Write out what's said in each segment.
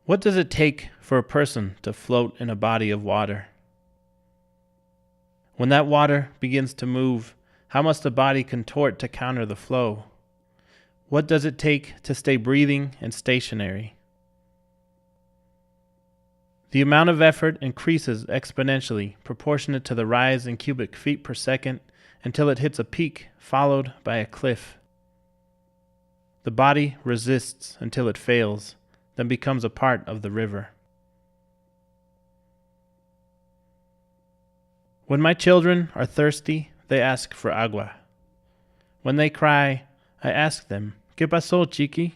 What does it take for a person to float in a body of water? When that water begins to move, how must the body contort to counter the flow? What does it take to stay breathing and stationary? The amount of effort increases exponentially, proportionate to the rise in cubic feet per second, until it hits a peak, followed by a cliff. The body resists until it fails, then becomes a part of the river. When my children are thirsty, they ask for agua. When they cry, I ask them, ¿Qué pasó, chiqui?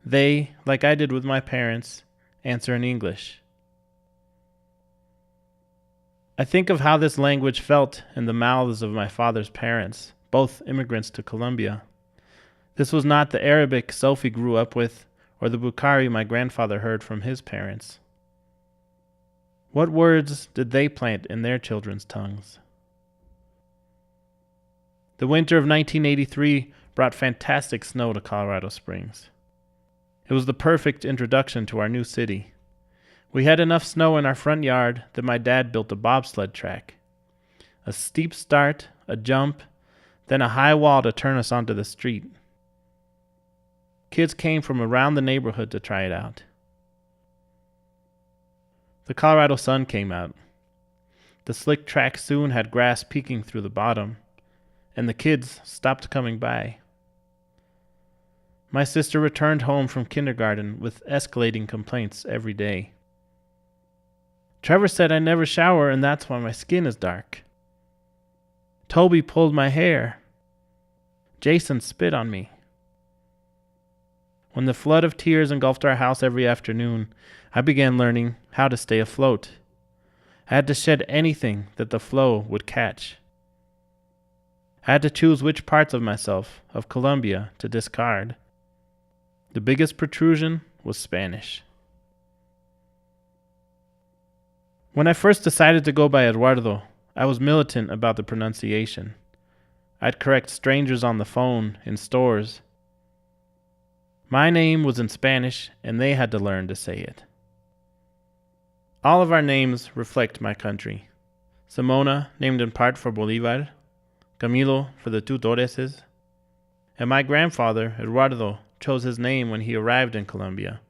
They, like I did with my parents, answer in English. I think of how this language felt in the mouths of my father's parents, both immigrants to Colombia. This was not the Arabic Sophie grew up with, or the Bukhari my grandfather heard from his parents. What words did they plant in their children's tongues? The winter of 1983 brought fantastic snow to Colorado Springs. It was the perfect introduction to our new city. We had enough snow in our front yard that my dad built a bobsled track. A steep start, a jump, then a high wall to turn us onto the street. Kids came from around the neighborhood to try it out. The Colorado sun came out. The slick track soon had grass peeking through the bottom, and the kids stopped coming by. My sister returned home from kindergarten with escalating complaints every day. Trevor said I never shower and that's why my skin is dark. Toby pulled my hair. Jason spit on me. When the flood of tears engulfed our house every afternoon, I began learning how to stay afloat. I had to shed anything that the flow would catch. I had to choose which parts of myself, of Colombia, to discard. The biggest protrusion was Spanish. When I first decided to go by Eduardo, I was militant about the pronunciation. I'd correct strangers on the phone, in stores. My name was in Spanish, and they had to learn to say it. All of our names reflect my country. Simona, named in part for Bolivar, Camilo for the two Torreses, and my grandfather, Eduardo, chose his name when he arrived in Colombia.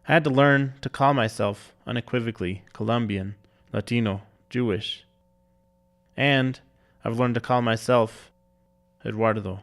I had to learn to call myself unequivocally Colombian, Latino, Jewish. And I've learned to call myself Eduardo.